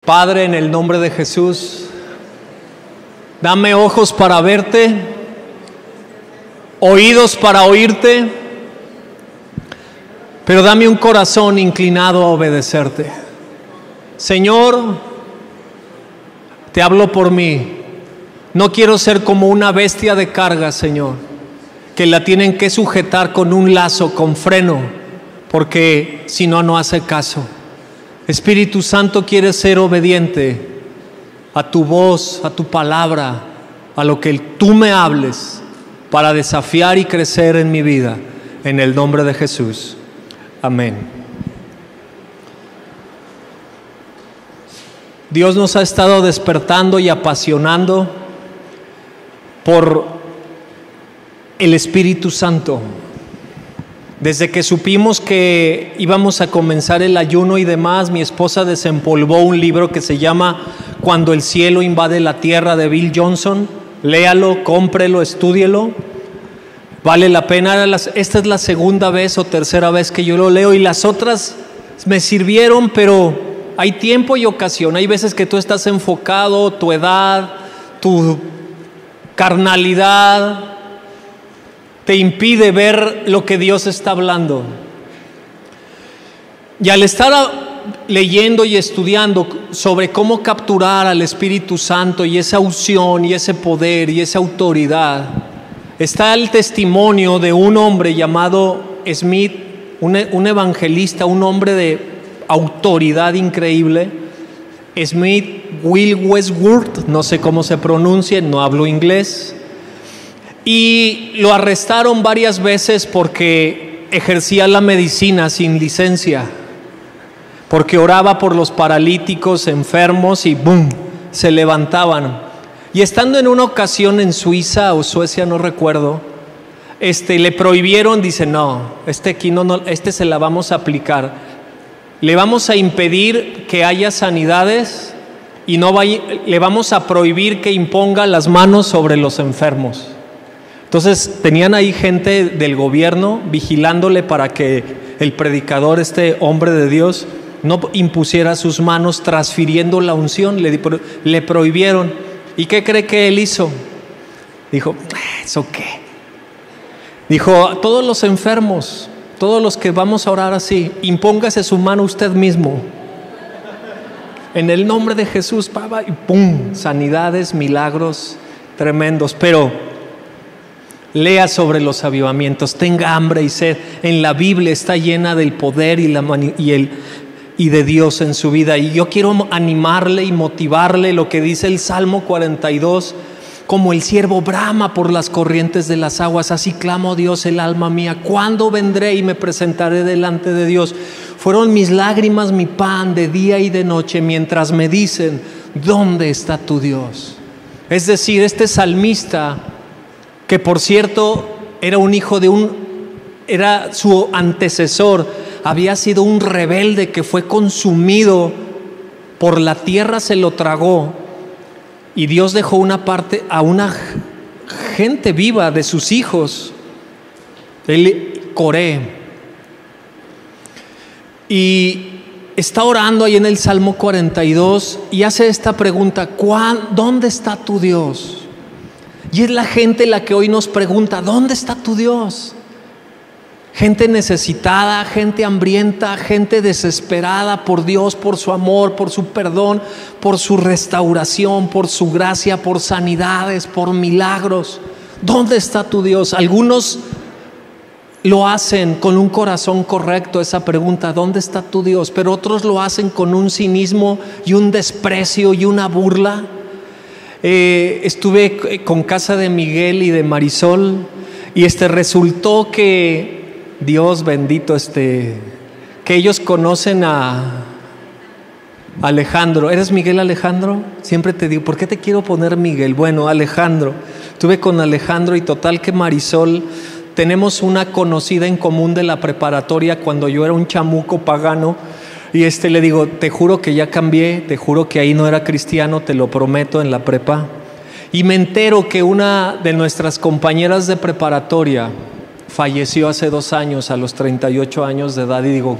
Padre, en el nombre de Jesús, dame ojos para verte, oídos para oírte, pero dame un corazón inclinado a obedecerte. Señor, te hablo por mí. No quiero ser como una bestia de carga, Señor, que la tienen que sujetar con un lazo, con freno, porque si no, no hace caso. Espíritu Santo, quiere ser obediente a tu voz, a tu palabra, a lo que tú me hables, para desafiar y crecer en mi vida, en el nombre de Jesús. Amén. Dios nos ha estado despertando y apasionando por el Espíritu Santo. Desde que supimos que íbamos a comenzar el ayuno y demás, mi esposa desempolvó un libro que se llama Cuando el cielo invade la tierra, de Bill Johnson. Léalo, cómprelo, estúdielo. Vale la pena. Esta es la segunda vez o tercera vez que yo lo leo, y las otras me sirvieron, pero hay tiempo y ocasión. Hay veces que tú estás enfocado, tu edad, tu carnalidad te impide ver lo que Dios está hablando. Y al estar leyendo y estudiando sobre cómo capturar al Espíritu Santo y esa unción y ese poder y esa autoridad, está el testimonio de un hombre llamado Smith, un evangelista, un hombre de autoridad increíble. Smith Wigglesworth, no sé cómo se pronuncia, no hablo inglés. Y lo arrestaron varias veces porque ejercía la medicina sin licencia, porque oraba por los paralíticos, enfermos, y ¡boom!, se levantaban. Y estando en una ocasión en Suiza o Suecia, no recuerdo, le prohibieron, dice, no, aquí no, se la vamos a aplicar. Le vamos a impedir que haya sanidades y le vamos a prohibir que imponga las manos sobre los enfermos. Entonces tenían ahí gente del gobierno vigilándole para que el predicador, este hombre de Dios, no impusiera sus manos transfiriendo la unción. Le prohibieron. ¿Y qué cree que él hizo? Dijo, ¿eso qué? Dijo, todos los enfermos, todos los que vamos a orar así, impóngase su mano usted mismo. En el nombre de Jesús, y ¡pum!, sanidades, milagros tremendos. Pero lea sobre los avivamientos, tenga hambre y sed. En la Biblia está llena del poder y de Dios en su vida. Y yo quiero animarle y motivarle lo que dice el Salmo 42: como el ciervo brama por las corrientes de las aguas, así clamo, Dios, el alma mía. ¿Cuándo vendré y me presentaré delante de Dios? Fueron mis lágrimas mi pan de día y de noche, mientras me dicen, ¿dónde está tu Dios? Es decir, este salmista, que por cierto era un hijo era su antecesor, había sido un rebelde que fue consumido por la tierra, se lo tragó, y Dios dejó una parte a una gente viva de sus hijos, Coré, y está orando ahí en el Salmo 42 y hace esta pregunta: ¿dónde está tu Dios? Y es la gente la que hoy nos pregunta, ¿dónde está tu Dios? Gente necesitada, gente hambrienta, gente desesperada por Dios, por su amor, por su perdón, por su restauración, por su gracia, por sanidades, por milagros. ¿Dónde está tu Dios? Algunos lo hacen con un corazón correcto, esa pregunta, ¿dónde está tu Dios? Pero otros lo hacen con un cinismo y un desprecio y una burla. Estuve con casa de Miguel y de Marisol, y resultó que Dios bendito, que ellos conocen a Alejandro. ¿Eres Miguel Alejandro? Siempre te digo, ¿por qué te quiero poner Miguel? Bueno, Alejandro. Estuve con Alejandro, y total que Marisol, tenemos una conocida en común de la preparatoria cuando yo era un chamuco pagano. Y le digo, te juro que ya cambié, te juro que ahí no era cristiano, te lo prometo, en la prepa. Y me entero que una de nuestras compañeras de preparatoria falleció hace 2 años, a los 38 años de edad. Y digo,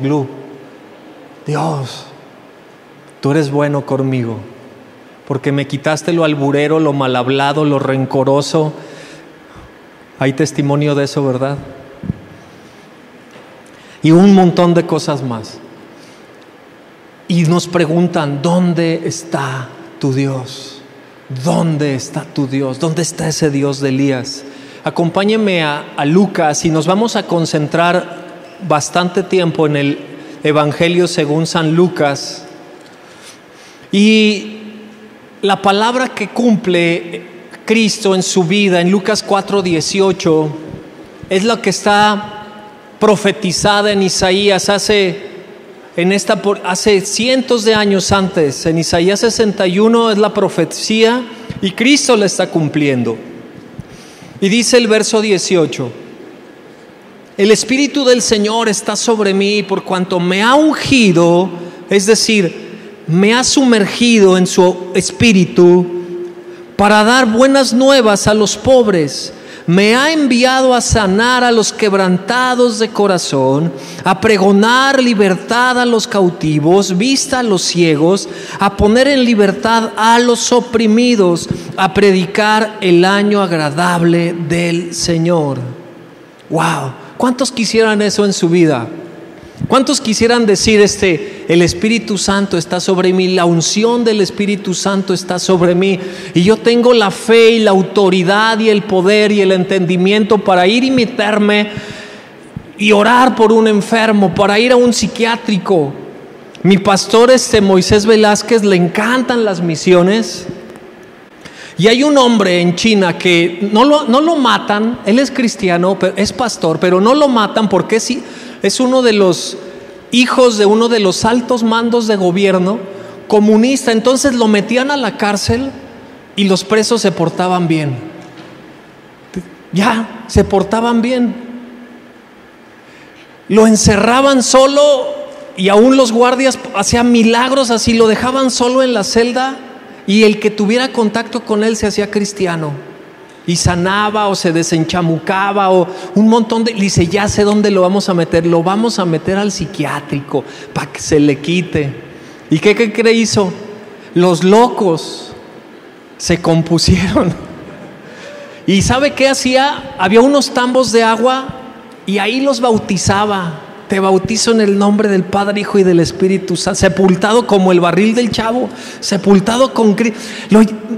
Dios, tú eres bueno conmigo, porque me quitaste lo alburero, lo mal hablado, lo rencoroso. Hay testimonio de eso, ¿verdad? Y un montón de cosas más. Y nos preguntan, ¿dónde está tu Dios? ¿Dónde está tu Dios? ¿Dónde está ese Dios de Elías? Acompáñenme a Lucas y nos vamos a concentrar bastante tiempo en el Evangelio según San Lucas. Y la palabra que cumple Cristo en su vida, en Lucas 4:18, es la que está profetizada en Isaías hace cientos de años antes. En Isaías 61 es la profecía y Cristo la está cumpliendo. Y dice el verso 18: el Espíritu del Señor está sobre mí por cuanto me ha ungido, es decir, me ha sumergido en su Espíritu para dar buenas nuevas a los pobres. Me ha enviado a sanar a los quebrantados de corazón, a pregonar libertad a los cautivos, vista a los ciegos, a poner en libertad a los oprimidos, a predicar el año agradable del Señor. ¡Wow! ¿Cuántos quisieran eso en su vida? ¿Cuántos quisieran decir el Espíritu Santo está sobre mí, la unción del Espíritu Santo está sobre mí, y yo tengo la fe y la autoridad y el poder y el entendimiento para ir y meterme y orar por un enfermo, para ir a un psiquiátrico? Mi pastor Moisés Velázquez le encantan las misiones, y hay un hombre en China que no lo matan. Él es cristiano, es pastor, pero no lo matan porque es uno de los hijos de uno de los altos mandos de gobierno comunista. Entonces lo metían a la cárcel y los presos se portaban bien. Ya, se portaban bien. Lo encerraban solo y aún los guardias hacían milagros así, lo dejaban solo en la celda y el que tuviera contacto con él se hacía cristiano y sanaba o se desenchamucaba o un montón de... Dice, ya sé dónde lo vamos a meter, lo vamos a meter al psiquiátrico para que se le quite. ¿Y qué hizo? Los locos se compusieron. ¿Y sabe qué hacía? Había unos tambos de agua y ahí los bautizaba. Te bautizo en el nombre del Padre, Hijo y del Espíritu Santo. Sepultado como el barril del Chavo, sepultado con Cristo.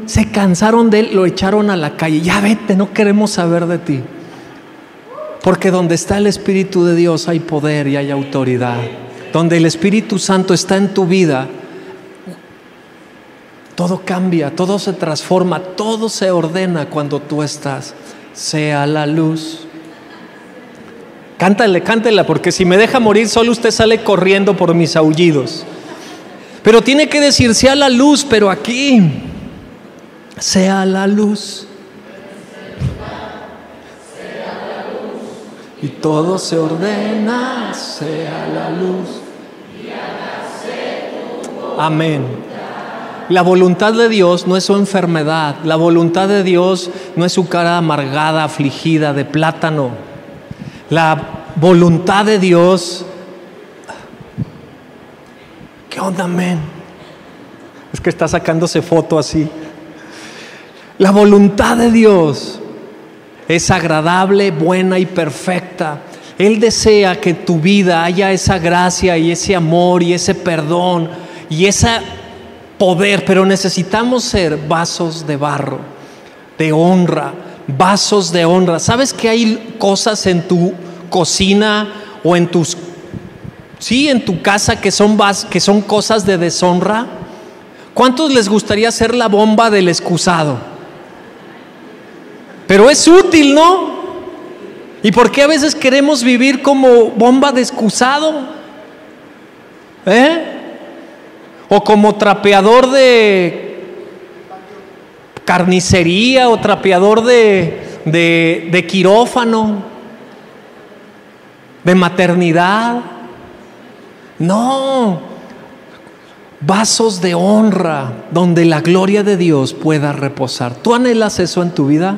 Se cansaron de él, lo echaron a la calle. Ya vete, no queremos saber de ti. Porque donde está el Espíritu de Dios hay poder y hay autoridad. Donde el Espíritu Santo está en tu vida, todo cambia, todo se transforma, todo se ordena cuando tú estás. Sea la luz. Cántela, porque si me deja morir solo usted sale corriendo por mis aullidos. Pero tiene que decir, sea la luz, pero aquí, sea la luz. Y todo se ordena, sea la luz. Amén. La voluntad de Dios no es su enfermedad. La voluntad de Dios no es su cara amargada, afligida, de plátano. La voluntad de Dios... ¿Qué onda, amén? Es que está sacándose foto así. La voluntad de Dios es agradable, buena y perfecta. Él desea que en tu vida haya esa gracia y ese amor y ese perdón y ese poder, pero necesitamos ser vasos de barro, de honra, vasos de honra. ¿Sabes que hay cosas en tu cocina o en tu casa que son cosas de deshonra? ¿Cuántos les gustaría ser la bomba del excusado? Pero es útil, ¿no? ¿Y por qué a veces queremos vivir como bomba de excusado? O como trapeador de carnicería o trapeador de quirófano, de maternidad. No, vasos de honra donde la gloria de Dios pueda reposar. ¿Tú anhelas eso en tu vida?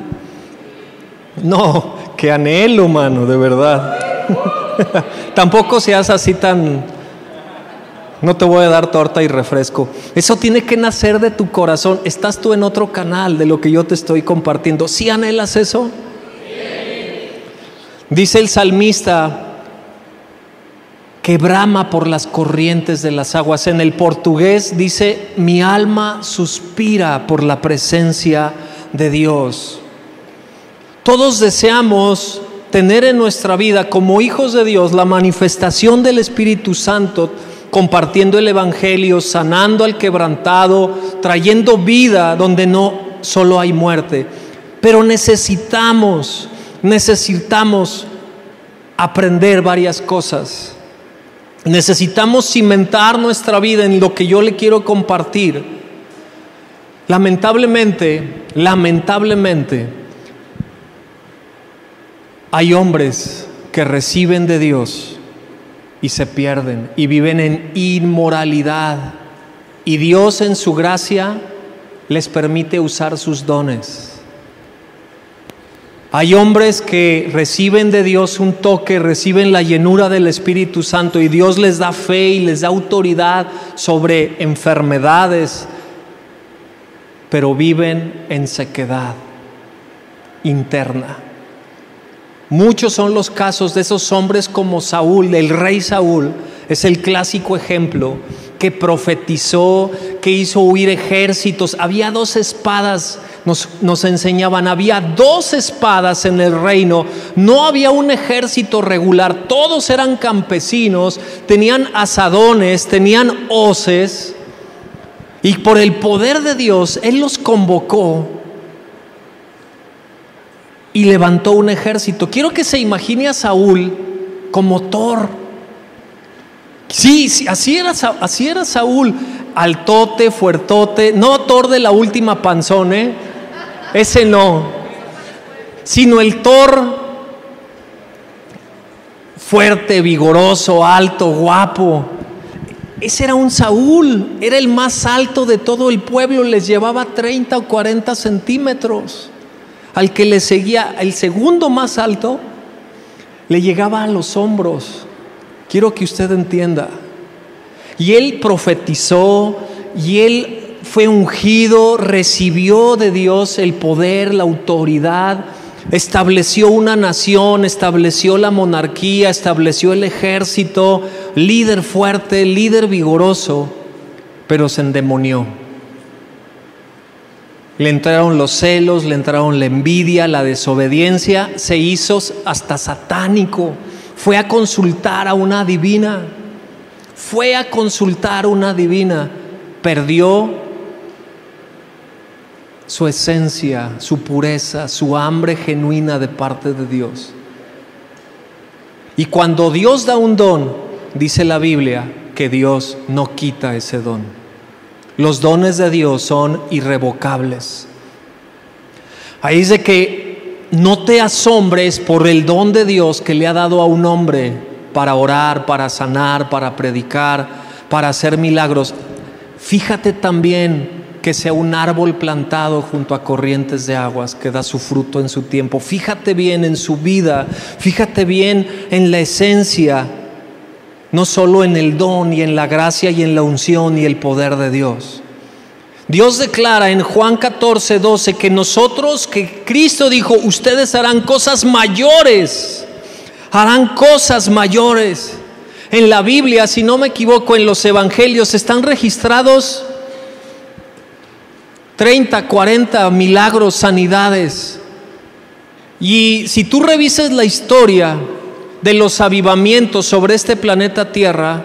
No, que anhelo, mano, de verdad. Tampoco seas así tan No te voy a dar torta y refresco. Eso tiene que nacer de tu corazón. Estás tú en otro canal de lo que yo te estoy compartiendo. ¿Sí anhelas eso? Dice el salmista que brama por las corrientes de las aguas. En el portugués dice: mi alma suspira por la presencia de Dios. Todos deseamos tener en nuestra vida como hijos de Dios la manifestación del Espíritu Santo, compartiendo el Evangelio, sanando al quebrantado, trayendo vida donde no solo hay muerte. Pero necesitamos aprender varias cosas. Necesitamos cimentar nuestra vida en lo que yo le quiero compartir. Lamentablemente, hay hombres que reciben de Dios y se pierden y viven en inmoralidad, y Dios en su gracia les permite usar sus dones. Hay hombres que reciben de Dios un toque, reciben la llenura del Espíritu Santo, y Dios les da fe y les da autoridad sobre enfermedades, pero viven en sequedad interna. Muchos son los casos de esos hombres como Saúl. El rey Saúl es el clásico ejemplo, que profetizó, que hizo huir ejércitos. Había 2 espadas, nos enseñaban, había 2 espadas en el reino. No había un ejército regular, todos eran campesinos, tenían asadones, tenían hoces, y por el poder de Dios, Él los convocó y levantó un ejército. Quiero que se imagine a Saúl como Thor. Sí, así era Saúl, altote, fuertote, no Thor de la última panzón, ese no, sino el Thor fuerte, vigoroso, alto, guapo. Ese era un Saúl, era el más alto de todo el pueblo, les llevaba 30 o 40 centímetros. Al que le seguía, el segundo más alto, le llegaba a los hombros. Quiero que usted entienda. Y él profetizó, y él fue ungido, recibió de Dios el poder, la autoridad, estableció una nación, estableció la monarquía, estableció el ejército, líder fuerte, líder vigoroso, pero se endemonió. Le entraron los celos, le entraron la envidia, la desobediencia, se hizo hasta satánico. Fue a consultar a una adivina, perdió su esencia, su pureza, su hambre genuina de parte de Dios. Y cuando Dios da un don, dice la Biblia que Dios no quita ese don. Los dones de Dios son irrevocables. Ahí dice que no te asombres por el don de Dios que le ha dado a un hombre para orar, para sanar, para predicar, para hacer milagros. Fíjate también que sea un árbol plantado junto a corrientes de aguas que da su fruto en su tiempo. Fíjate bien en su vida, fíjate bien en la esencia, no solo en el don y en la gracia y en la unción y el poder de Dios. Dios declara en Juan 14:12 que Cristo dijo: ustedes harán cosas mayores, En la Biblia, si no me equivoco, en los evangelios están registrados 30, 40 milagros, sanidades. Y si tú revisas la historia de los avivamientos sobre este planeta Tierra,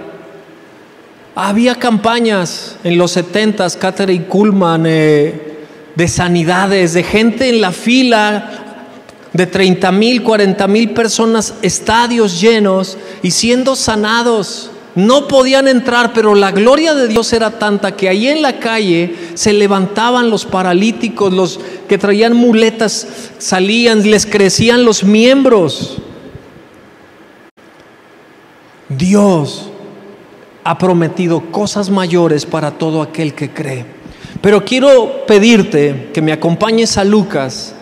había campañas en los 70s, Catherine Kuhlman, de sanidades, de gente en la fila, de 30,000, 40,000 personas, estadios llenos y siendo sanados. No podían entrar, pero la gloria de Dios era tanta que ahí en la calle se levantaban los paralíticos, los que traían muletas salían, les crecían los miembros. Dios ha prometido cosas mayores para todo aquel que cree. Pero quiero pedirte que me acompañes a Lucas,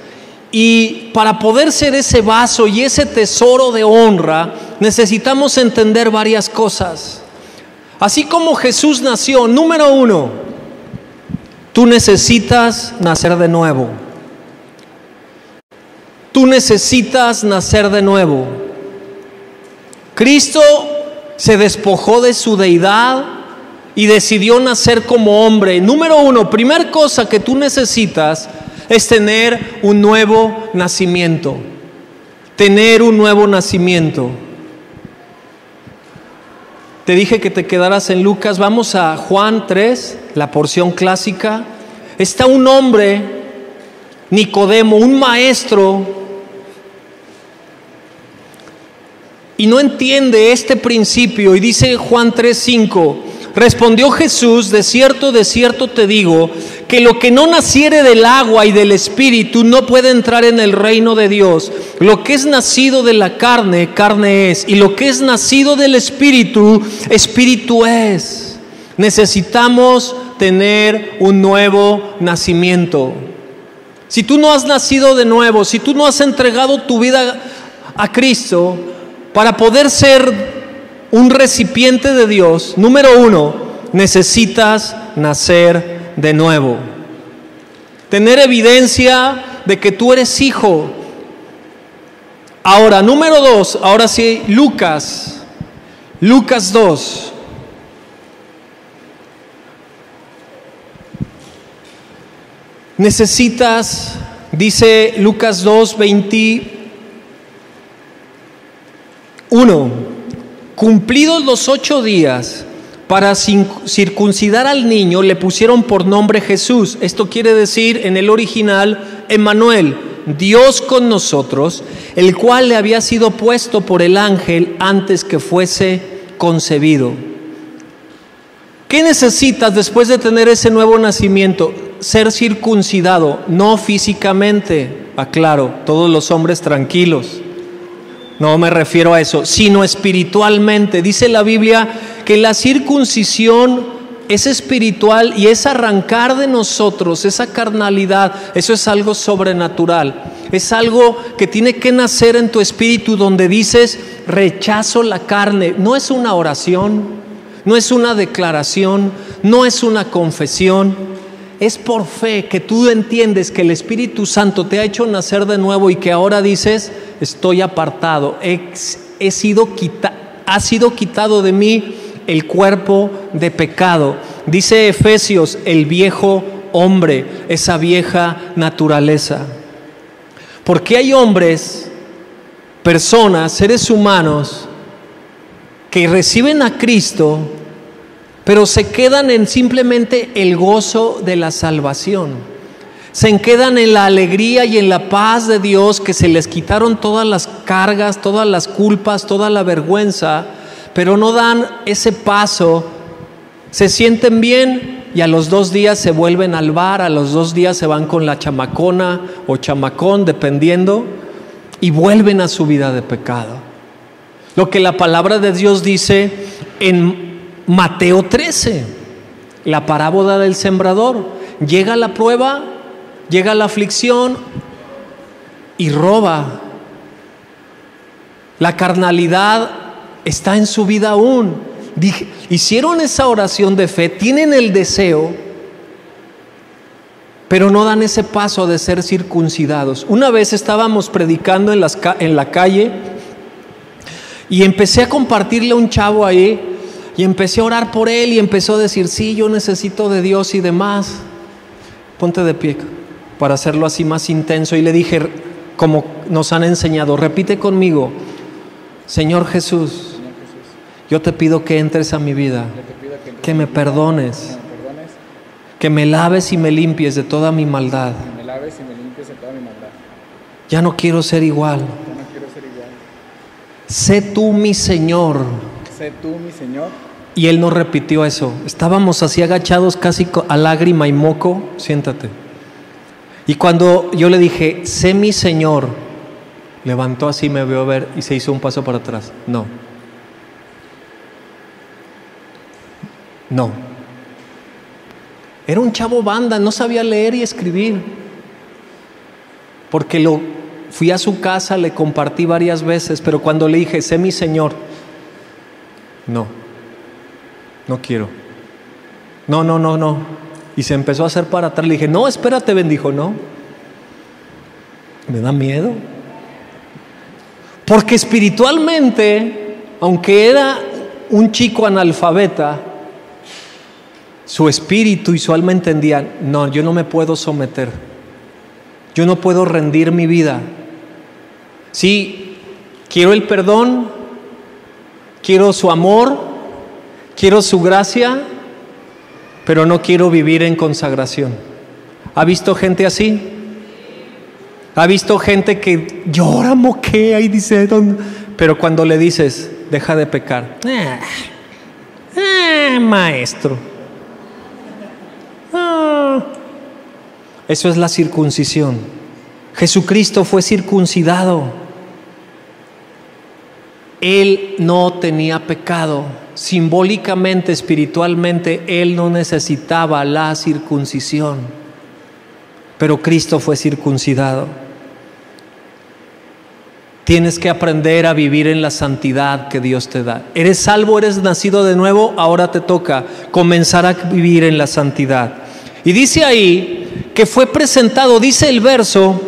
y para poder ser ese vaso y ese tesoro de honra necesitamos entender varias cosas. Así como Jesús nació, número uno, tú necesitas nacer de nuevo. Tú necesitas nacer de nuevo. Cristo se despojó de su deidad y decidió nacer como hombre. Número uno, primer cosa que tú necesitas es tener un nuevo nacimiento. Tener un nuevo nacimiento. Te dije que te quedaras en Lucas. Vamos a Juan 3, la porción clásica. Está un hombre, Nicodemo, un maestro, y no entiende este principio, y dice Juan 3:5, respondió Jesús, de cierto te digo, que lo que no naciere del agua y del Espíritu no puede entrar en el reino de Dios. Lo que es nacido de la carne, carne es, y lo que es nacido del Espíritu, Espíritu es. Necesitamos tener un nuevo nacimiento. Si tú no has nacido de nuevo, si tú no has entregado tu vida a Cristo, para poder ser un recipiente de Dios, número uno, necesitas nacer de nuevo. Tener evidencia de que tú eres hijo. Ahora, número dos, ahora sí, Lucas 2. Necesitas, dice Lucas 2:21, cumplidos los 8 días, para circuncidar al niño, le pusieron por nombre Jesús. Esto quiere decir en el original, Emmanuel, Dios con nosotros, el cual le había sido puesto por el ángel antes que fuese concebido. ¿Qué necesitas después de tener ese nuevo nacimiento? Ser circuncidado, no físicamente, aclaro, todos los hombres tranquilos. No me refiero a eso, sino espiritualmente. Dice la Biblia que la circuncisión es espiritual y es arrancar de nosotros esa carnalidad. Eso es algo sobrenatural. Es algo que tiene que nacer en tu espíritu, donde dices, rechazo la carne. No es una oración, no es una declaración, no es una confesión. Es por fe que tú entiendes que el Espíritu Santo te ha hecho nacer de nuevo y que ahora dices, estoy apartado, ha sido quitado de mí el cuerpo de pecado. Dice Efesios, el viejo hombre, esa vieja naturaleza. Porque hay hombres, personas, seres humanos que reciben a Cristo, pero se quedan en simplemente el gozo de la salvación. Se quedan en la alegría y en la paz de Dios, que se les quitaron todas las cargas, todas las culpas, toda la vergüenza, pero no dan ese paso. Se sienten bien y a los 2 días se vuelven al bar, a los 2 días se van con la chamacona o chamacón, dependiendo, y vuelven a su vida de pecado. Lo que la palabra de Dios dice en Mateo 13, la parábola del sembrador. Llega la prueba, llega la aflicción y roba. La carnalidad está en su vida aún. Hicieron esa oración de fe, tienen el deseo, pero no dan ese paso de ser circuncidados. Una vez estábamos predicando en la calle y empecé a compartirle a un chavo ahí. Y empecé a orar por él y empezó a decir, sí, yo necesito de Dios y demás. Ponte de pie para hacerlo así más intenso. Y le dije, como nos han enseñado, repite conmigo, Señor Jesús, yo te pido que entres a mi vida, que me perdones, que me laves y me limpies de toda mi maldad. Ya no quiero ser igual. Sé tú mi Señor. Sé tú mi Señor. Y él no repitió eso. Estábamos así agachados, casi a lágrima y moco. Siéntate. Y cuando yo le dije, sé mi Señor, levantó así, me vio ver y se hizo un paso para atrás. No. Era un chavo banda, no sabía leer y escribir. Porque fui a su casa, le compartí varias veces, pero cuando le dije, sé mi Señor, no. No quiero. No. Y se empezó a hacer para atrás. Le dije, no, espérate, ven. Dijo, no. Me da miedo. Porque espiritualmente, aunque era un chico analfabeta, su espíritu y su alma entendían, no, yo no me puedo someter. Yo no puedo rendir mi vida. Sí, quiero el perdón, quiero su amor, quiero su gracia, pero no quiero vivir en consagración. ¿Ha visto gente así? ¿Ha visto gente que llora, moquea y dice, pero cuando le dices, deja de pecar? Maestro. Eso es la circuncisión. Jesucristo fue circuncidado. Él no tenía pecado. Simbólicamente, espiritualmente, Él no necesitaba la circuncisión. Pero Cristo fue circuncidado. Tienes que aprender a vivir en la santidad que Dios te da. Eres salvo, eres nacido de nuevo, ahora te toca comenzar a vivir en la santidad. Y dice ahí que fue presentado, dice el verso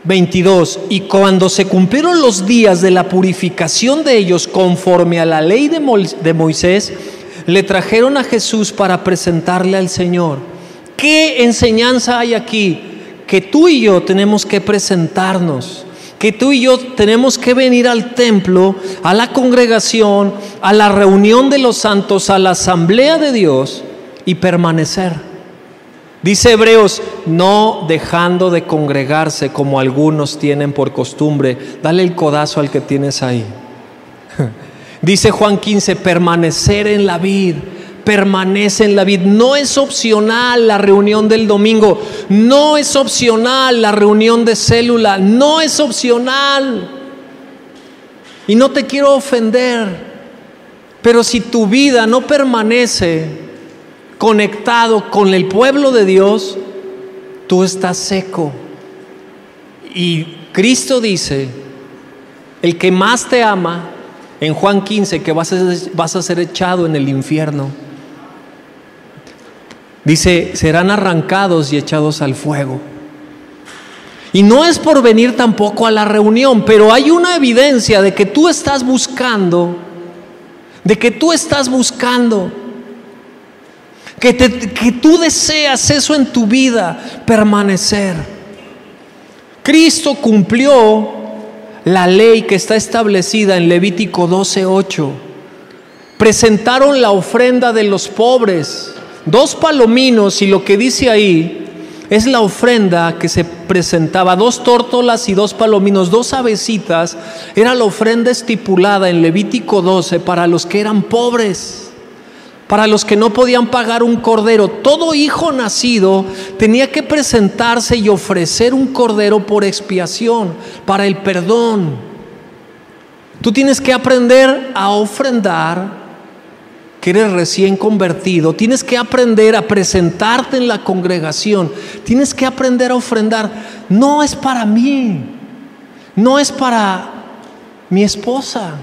22, y cuando se cumplieron los días de la purificación de ellos conforme a la ley de Moisés, le trajeron a Jesús para presentarle al Señor. ¿Qué enseñanza hay aquí? Que tú y yo tenemos que presentarnos, que tú y yo tenemos que venir al templo, a la congregación, a la reunión de los santos, a la asamblea de Dios y permanecer. Dice Hebreos, no dejando de congregarse como algunos tienen por costumbre. Dale el codazo al que tienes ahí. Dice Juan 15, permanecer en la vid. Permanece en la vid. No es opcional la reunión del domingo. No es opcional la reunión de célula. No es opcional. Y no te quiero ofender, pero si tu vida no permanece conectado con el pueblo de Dios, tú estás seco. Y Cristo dice, el que más te ama, en Juan 15, que vas a ser echado en el infierno. Dice, serán arrancados y echados al fuego. Y no es por venir tampoco a la reunión, pero hay una evidencia de que tú estás buscando, que tú deseas eso en tu vida, permanecer. Cristo cumplió la ley que está establecida en Levítico 12:8. Presentaron la ofrenda de los pobres, 2 palominos, y lo que dice ahí es la ofrenda que se presentaba, 2 tórtolas y 2 palominos, 2 avecitas, era la ofrenda estipulada en Levítico 12 para los que eran pobres, para los que no podían pagar un cordero. Todo hijo nacido tenía que presentarse y ofrecer un cordero por expiación, para el perdón. Tú tienes que aprender a ofrendar, que eres recién convertido. Tienes que aprender a presentarte en la congregación. Tienes que aprender a ofrendar. No es para mí, no es para mi esposa.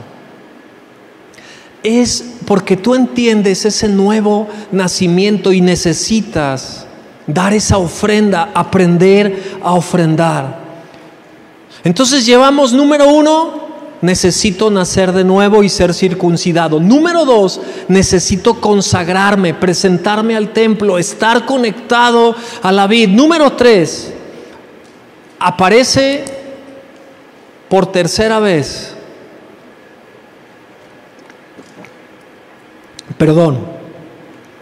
Es porque tú entiendes ese nuevo nacimiento y necesitas dar esa ofrenda, aprender a ofrendar. Entonces llevamos, número 1, necesito nacer de nuevo y ser circuncidado. Número 2, necesito consagrarme, presentarme al templo, estar conectado a la vid. Número 3, aparece por tercera vez.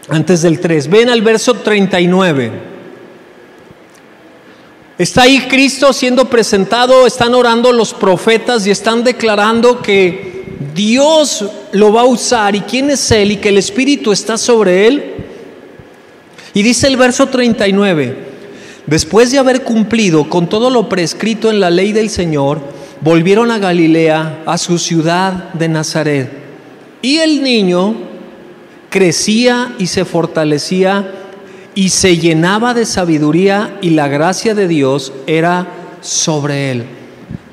Antes del 3, ven al verso 39. Está ahí Cristo siendo presentado, están orando los profetas y están declarando que Dios lo va a usar y quién es Él y que el Espíritu está sobre Él. Y dice el verso 39, después de haber cumplido con todo lo prescrito en la ley del Señor, volvieron a Galilea, a su ciudad de Nazaret. Y el niño crecía y se fortalecía y se llenaba de sabiduría, y la gracia de Dios era sobre él.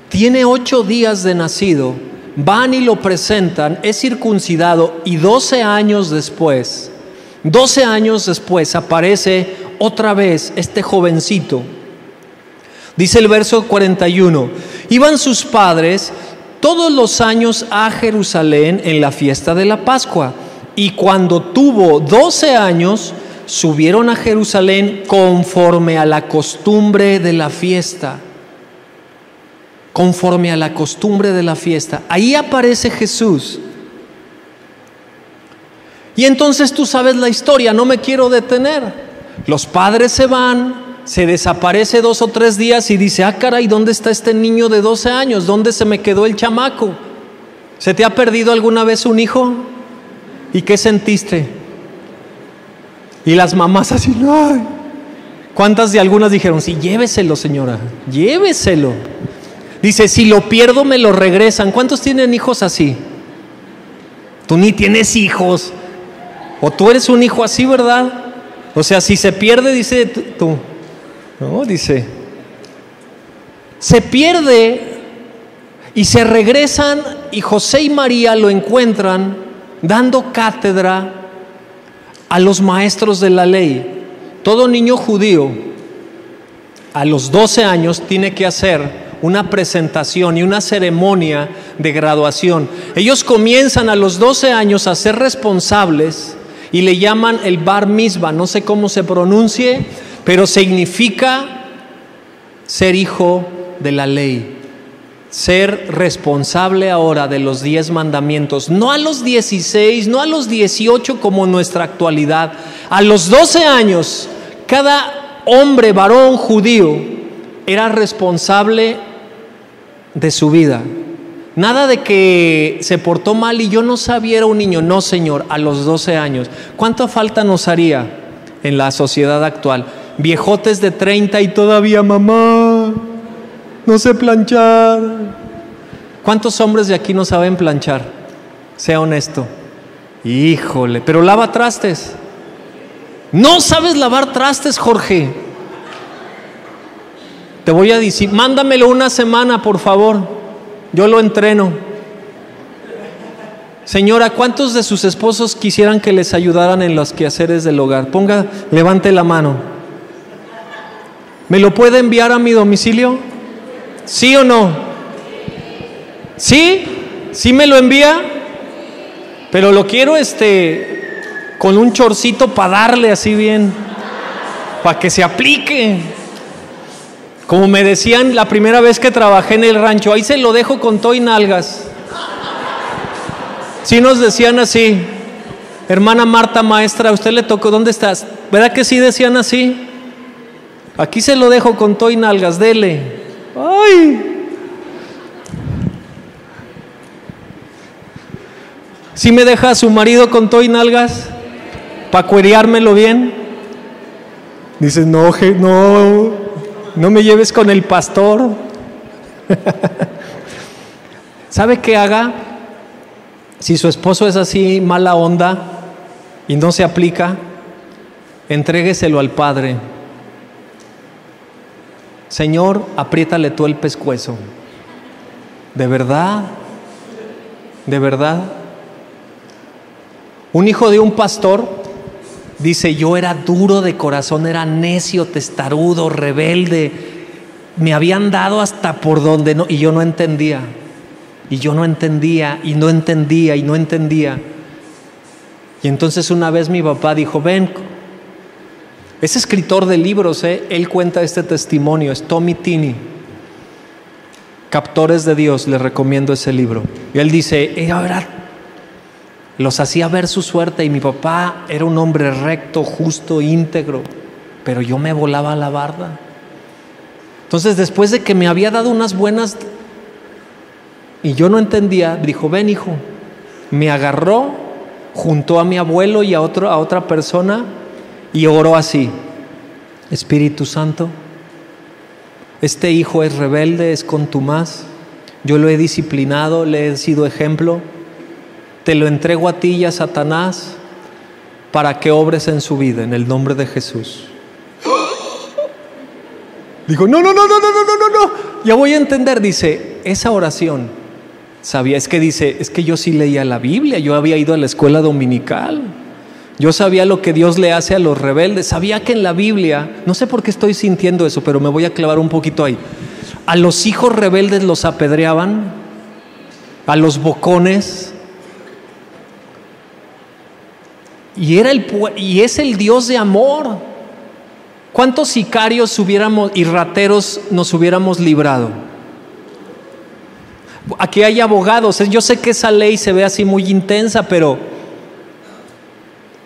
Tiene 8 días de nacido, van y lo presentan, es circuncidado y 12 años después aparece otra vez este jovencito. Dice el verso 41, iban sus padres todos los años a Jerusalén en la fiesta de la Pascua, y cuando tuvo 12 años, subieron a Jerusalén conforme a la costumbre de la fiesta. Conforme a la costumbre de la fiesta. Ahí aparece Jesús. Y entonces tú sabes la historia, no me quiero detener. Los padres se van, se desaparece 2 o 3 días y dice, caray, ¿dónde está este niño de 12 años? ¿Dónde se me quedó el chamaco? ¿Se te ha perdido alguna vez un hijo? ¿Y qué sentiste? Y las mamás así, ¡ay! ¿Cuántas de algunas dijeron, sí, lléveselo, señora, lléveselo? Dice, si lo pierdo me lo regresan. ¿Cuántos tienen hijos así? Tú ni tienes hijos. O tú eres un hijo así, ¿verdad? O sea, si se pierde, dice tú. No, dice. Se pierde y se regresan y José y María lo encuentran dando cátedra a los maestros de la ley. Todo niño judío a los 12 años tiene que hacer una presentación y una ceremonia de graduación. Ellos comienzan a los 12 años a ser responsables y le llaman el bar mitzvah, no sé cómo se pronuncie, pero significa ser hijo de la ley, ser responsable ahora de los 10 mandamientos, no a los 16, no a los 18 como en nuestra actualidad. A los 12 años, cada hombre, varón judío, era responsable de su vida. Nada de que se portó mal y yo no sabía, era un niño. No, Señor, a los 12 años. ¿Cuánta falta nos haría en la sociedad actual? Viejotes de 30 y todavía, mamá, no sé planchar. ¿Cuántos hombres de aquí no saben planchar? Sea honesto. Híjole, pero lava trastes. No sabes lavar trastes, Jorge. Te voy a decir, mándamelo una semana, por favor. Yo lo entreno. Señora, ¿cuántos de sus esposos quisieran que les ayudaran en los quehaceres del hogar? Levante la mano. ¿Me lo puede enviar a mi domicilio? ¿Sí o no? ¿Sí? ¿Sí me lo envía? Pero lo quiero con un chorcito para darle así bien, para que se aplique. Como me decían la primera vez que trabajé en el rancho, ahí se lo dejo con todo y nalgas. Sí nos decían así. Hermana Marta, maestra, ¿a usted le tocó? ¿Dónde estás? ¿Verdad que sí decían así? Aquí se lo dejo con todo y nalgas, dele. ¡Ay! ¿Sí me deja a su marido con todo y nalgas? ¿Para cuereármelo bien? Dices, no me lleves con el pastor. ¿Sabe qué haga? Si su esposo es así mala onda y no se aplica, entrégueselo al Padre. Señor, apriétale tú el pescuezo. ¿De verdad? ¿De verdad? Un hijo de un pastor dice, yo era duro de corazón, era necio, testarudo, rebelde. Me habían dado hasta por donde no, y yo no entendía. Y yo no entendía, y no entendía, y no entendía. Y entonces una vez mi papá dijo, ven, es escritor de libros, él cuenta este testimonio, es Tommy Tini, Captores de Dios, les recomiendo ese libro. Y él dice, ahora los hacía ver su suerte, y mi papá era un hombre recto, justo, íntegro, pero yo me volaba la barda. Entonces, después de que me había dado unas buenas y yo no entendía, dijo, ven hijo, me agarró, juntó a mi abuelo y a otra persona y oró así: Espíritu Santo, este hijo es rebelde, es contumaz, yo lo he disciplinado, le he sido ejemplo, te lo entrego a ti y a Satanás para que obres en su vida, en el nombre de Jesús. Dijo, no, ya voy a entender. Dice, esa oración Sabía, es que yo sí leía la Biblia, yo había ido a la escuela dominical. Yo sabía lo que Dios le hace a los rebeldes. Sabía que en la Biblia, no sé por qué estoy sintiendo eso, pero me voy a clavar un poquito ahí. A los hijos rebeldes los apedreaban, a los bocones. Y es el Dios de amor. ¿Cuántos sicarios y rateros nos hubiéramos librado? Aquí hay abogados. Yo sé que esa ley se ve así muy intensa, pero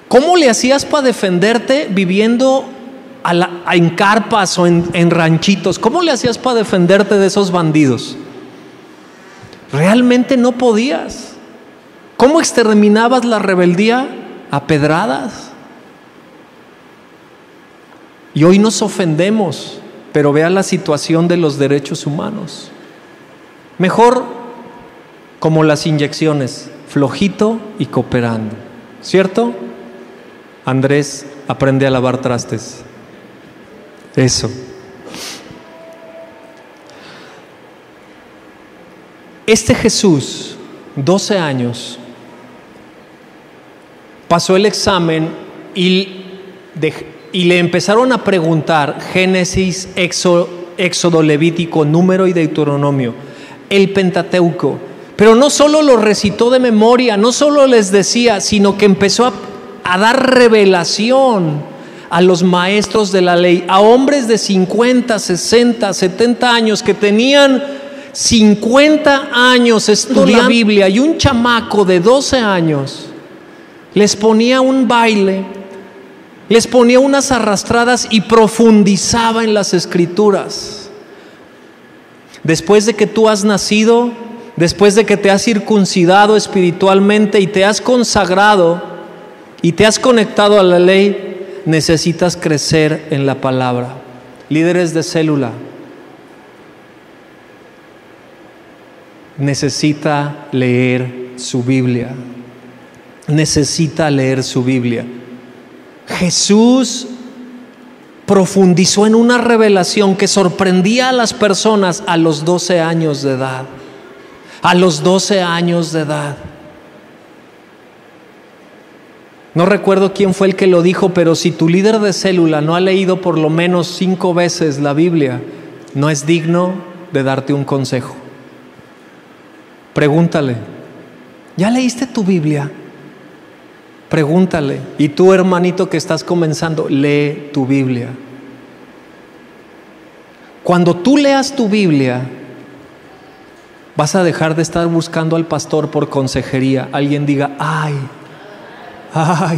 ¿cómo le hacías para defenderte viviendo en carpas o en ranchitos? ¿Cómo le hacías para defenderte de esos bandidos? Realmente no podías. ¿Cómo exterminabas la rebeldía? A pedradas. Y hoy nos ofendemos, pero vea la situación de los derechos humanos. Mejor como las inyecciones, flojito y cooperando, ¿cierto? Andrés, aprende a lavar trastes. Eso. Este Jesús, 12 años, pasó el examen y le empezaron a preguntar Génesis, Éxodo, Levítico, Número y Deuteronomio, el Pentateuco. Pero no solo lo recitó de memoria, no solo les decía, sino que empezó a dar revelación a los maestros de la ley, a hombres de 50, 60, 70 años que tenían 50 años estudiando la Biblia, y un chamaco de 12 años les ponía un baile, les ponía unas arrastradas y profundizaba en las Escrituras. Después de que tú has nacido, después de que te has circuncidado espiritualmente y te has consagrado y te has conectado a la ley, necesitas crecer en la palabra. Líderes de célula, necesita leer su Biblia. Necesita leer su Biblia. Jesús profundizó en una revelación que sorprendía a las personas a los 12 años de edad. A los 12 años de edad. No recuerdo quién fue el que lo dijo, pero si tu líder de célula no ha leído por lo menos 5 veces la Biblia, no es digno de darte un consejo. Pregúntale, ¿ya leíste tu Biblia? Pregúntale. Y tú, hermanito que estás comenzando, lee tu Biblia. Cuando tú leas tu Biblia, vas a dejar de estar buscando al pastor por consejería. Alguien diga, ay,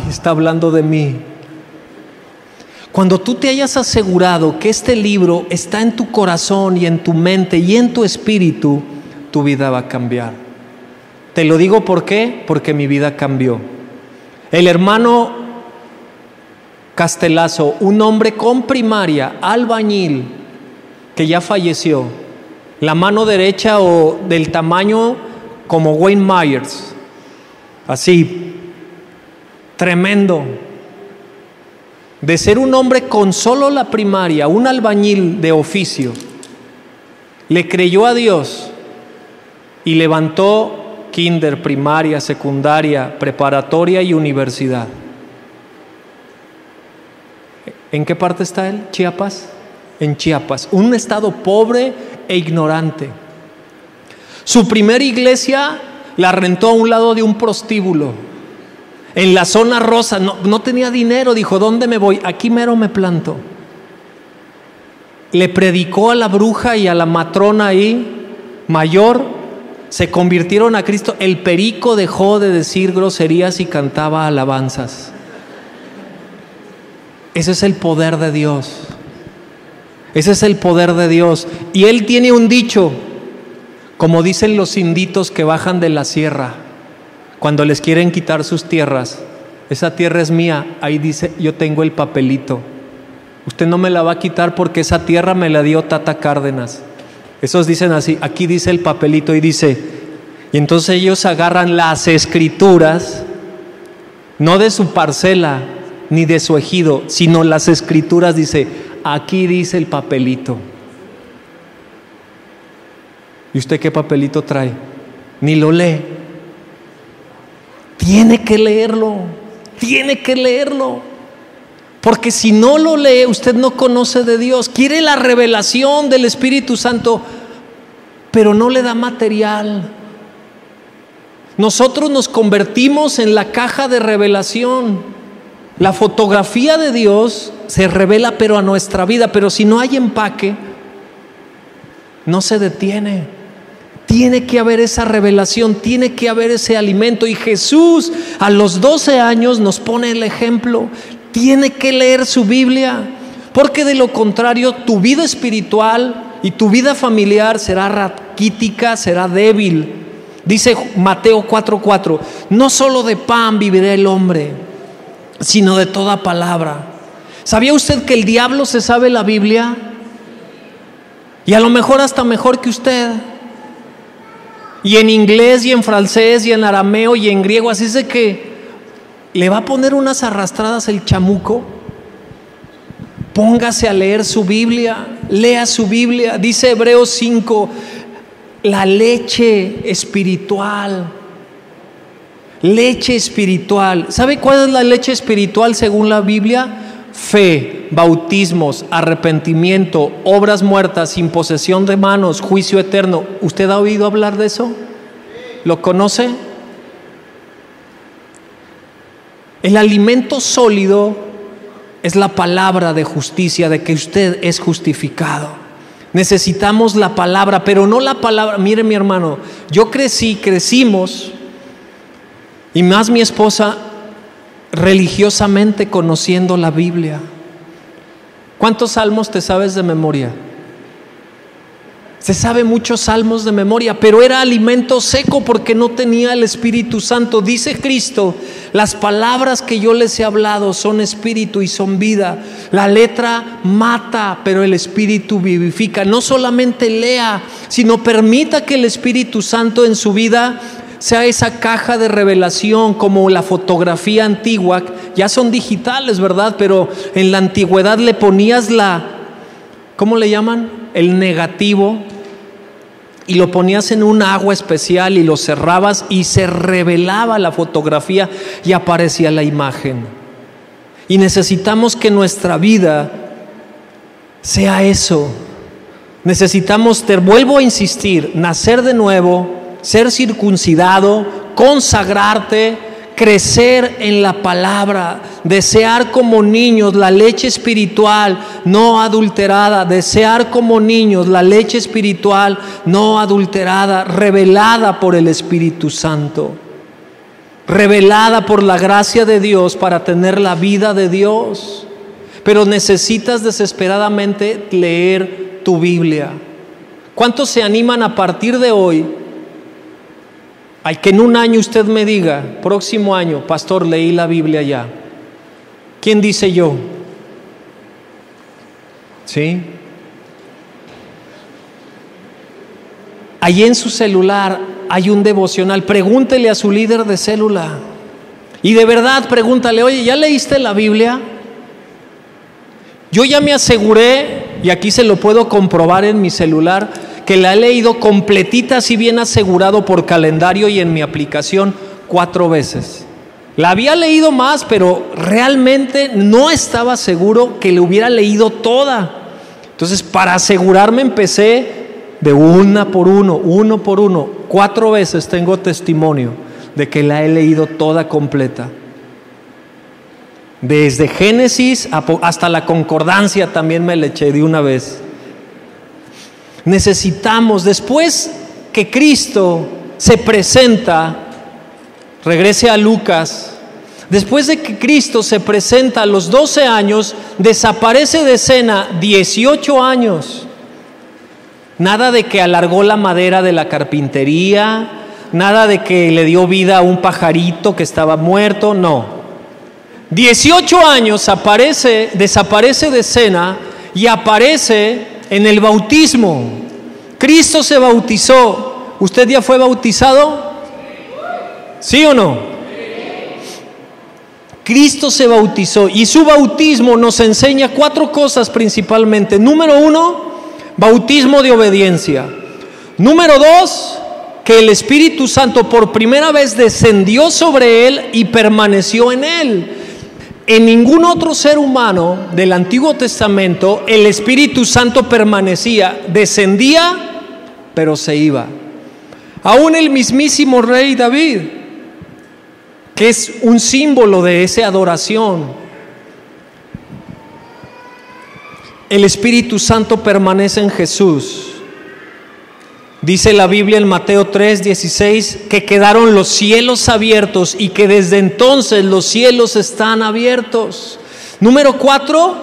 está hablando de mí. Cuando tú te hayas asegurado que este libro está en tu corazón y en tu mente y en tu espíritu, tu vida va a cambiar. Te lo digo ¿por qué? Porque mi vida cambió. El hermano Castelazo, un hombre con primaria, albañil, que ya falleció, la mano derecha o del tamaño como Wayne Myers, así, tremendo. De ser un hombre con solo la primaria, un albañil de oficio, le creyó a Dios y levantó kinder, primaria, secundaria, preparatoria y universidad. ¿En qué parte está él? ¿Chiapas? En Chiapas, un estado pobre e ignorante. Su primera iglesia la rentó a un lado de un prostíbulo, en la zona rosa. No tenía dinero, dijo, ¿dónde me voy? Aquí mero me planto. Le predicó a la bruja y a la matrona ahí, mayor. Se convirtieron a Cristo. El perico dejó de decir groserías y cantaba alabanzas. Ese es el poder de Dios. Ese es el poder de Dios. Y él tiene un dicho, como dicen los inditos que bajan de la sierra, cuando les quieren quitar sus tierras. Esa tierra es mía. Ahí dice, yo tengo el papelito. Usted no me la va a quitar porque esa tierra me la dio Tata Cárdenas. Esos dicen así, aquí dice el papelito y dice, y entonces ellos agarran las escrituras, no de su parcela ni de su ejido, sino las escrituras, dice, aquí dice el papelito. ¿Y usted qué papelito trae? ni lo lee. Tiene que leerlo, tiene que leerlo. Porque si no lo lee, usted no conoce de Dios. Quiere la revelación del Espíritu Santo, pero no le da material. Nosotros nos convertimos en la caja de revelación. La fotografía de Dios se revela pero a nuestra vida, pero si no hay empaque, no se detiene. Tiene que haber esa revelación, tiene que haber ese alimento. Y Jesús a los 12 años nos pone el ejemplo. Tiene que leer su Biblia, porque de lo contrario tu vida espiritual y tu vida familiar será raquítica, será débil. Dice Mateo 4:4, no solo de pan vivirá el hombre, sino de toda palabra. ¿Sabía usted que el diablo se sabe la Biblia? Y a lo mejor hasta mejor que usted. Y en inglés, y en francés, y en arameo, y en griego. Así es de que le va a poner unas arrastradas el chamuco. Póngase a leer su Biblia, lea su Biblia. Dice Hebreos 5, la leche espiritual. Leche espiritual. ¿Sabe cuál es la leche espiritual según la Biblia? Fe, bautismos, arrepentimiento, obras muertas, imposición de manos, juicio eterno. ¿Usted ha oído hablar de eso? ¿Lo conoce? El alimento sólido es la palabra de justicia, de que usted es justificado. Necesitamos la palabra, pero no la palabra. Mire, mi hermano, yo crecimos, y más mi esposa, religiosamente conociendo la Biblia. ¿Cuántos salmos te sabes de memoria? Se sabe muchos salmos de memoria, pero era alimento seco porque no tenía el Espíritu Santo. Dice Cristo, las palabras que yo les he hablado son espíritu y son vida. La letra mata, pero el Espíritu vivifica. No solamente lea, sino permita que el Espíritu Santo en su vida sea esa caja de revelación, como la fotografía antigua. Ya son digitales, ¿verdad? Pero en la antigüedad le ponías ¿cómo le llaman? El negativo, y lo ponías en un agua especial y lo cerrabas y se revelaba la fotografía y aparecía la imagen. Y necesitamos que nuestra vida sea eso. Necesitamos, te vuelvo a insistir, nacer de nuevo, ser circuncidado, consagrarte, crecer en la palabra, desear como niños la leche espiritual no adulterada, desear como niños la leche espiritual no adulterada, revelada por el Espíritu Santo, revelada por la gracia de Dios para tener la vida de Dios. Pero necesitas desesperadamente leer tu Biblia. ¿Cuántos se animan a partir de hoy? Al que en un año usted me diga, próximo año, pastor, leí la Biblia ya. ¿Quién dice yo? ¿Sí? Allí en su celular hay un devocional. Pregúntele a su líder de célula. Y de verdad pregúntale, oye, ¿ya leíste la Biblia? Yo ya me aseguré, y aquí se lo puedo comprobar en mi celular, que la he leído completita, así bien asegurado por calendario y en mi aplicación 4 veces. La había leído más, pero realmente no estaba seguro que le hubiera leído toda. Entonces, para asegurarme, empecé de uno por uno. 4 veces tengo testimonio de que la he leído toda completa. Desde Génesis hasta la concordancia también me la eché de una vez. Necesitamos, después que Cristo se presenta, regrese a Lucas, después de que Cristo se presenta a los 12 años, desaparece de escena 18 años. Nada de que alargó la madera de la carpintería, nada de que le dio vida a un pajarito que estaba muerto, no. 18 años desaparece de escena y aparece en el bautismo. Cristo se bautizó. ¿Usted ya fue bautizado? ¿Sí o no? Cristo se bautizó y su bautismo nos enseña 4 cosas principalmente. Número 1, bautismo de obediencia. Número 2, que el Espíritu Santo por primera vez descendió sobre él y permaneció en él. En ningún otro ser humano del Antiguo Testamento el Espíritu Santo permanecía, descendía, pero se iba. Aún el mismísimo rey David, que es un símbolo de esa adoración, el Espíritu Santo permanece en Jesús. Dice la Biblia en Mateo 3:16 que quedaron los cielos abiertos y que desde entonces los cielos están abiertos. Número 4,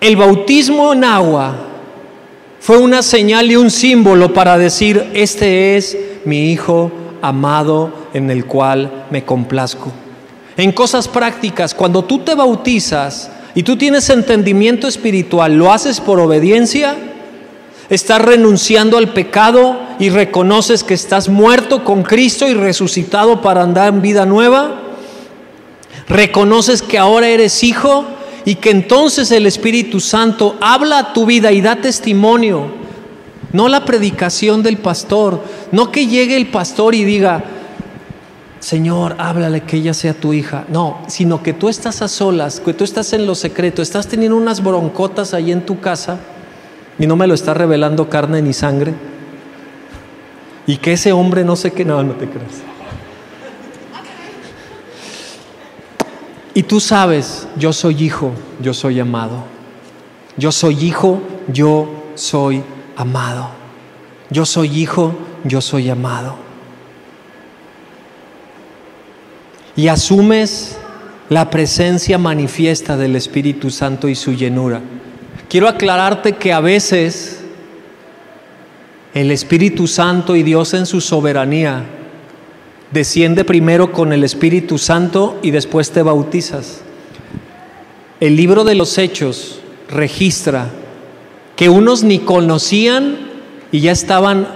el bautismo en agua fue una señal y un símbolo para decir: este es mi Hijo amado en el cual me complazco. En cosas prácticas, cuando tú te bautizas y tú tienes entendimiento espiritual, ¿lo haces por obediencia? ¿Estás renunciando al pecado y reconoces que estás muerto con Cristo y resucitado para andar en vida nueva? ¿Reconoces que ahora eres hijo y que entonces el Espíritu Santo habla a tu vida y da testimonio? No la predicación del pastor, no que llegue el pastor y diga: Señor, háblale que ella sea tu hija. No, sino que tú estás a solas, que tú estás en lo secreto, estás teniendo unas broncotas ahí en tu casa y no me lo está revelando carne ni sangre. Y que ese hombre no sé qué, no te creas. Y tú sabes: yo soy hijo, yo soy amado. Yo soy hijo, yo soy amado. Yo soy hijo, yo soy amado. Y asumes la presencia manifiesta del Espíritu Santo y su llenura. Quiero aclararte que a veces el Espíritu Santo y Dios en su soberanía desciende primero con el Espíritu Santo y después te bautizas. El libro de los Hechos registra que unos ni conocían y ya estaban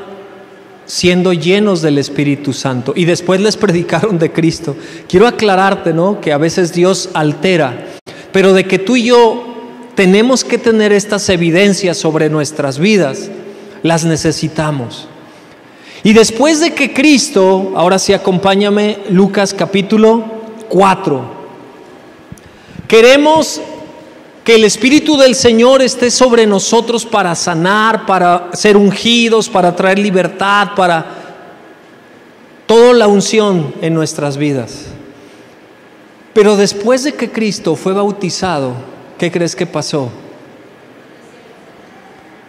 siendo llenos del Espíritu Santo y después les predicaron de Cristo. Quiero aclararte, ¿no?, que a veces Dios altera, pero de que tú y yo tenemos que tener estas evidencias sobre nuestras vidas, las necesitamos. Y después de que Cristo, ahora sí acompáñame, Lucas capítulo 4. Queremos que el Espíritu del Señor esté sobre nosotros para sanar, para ser ungidos, para traer libertad, para toda la unción en nuestras vidas. Pero después de que Cristo fue bautizado, ¿qué crees que pasó?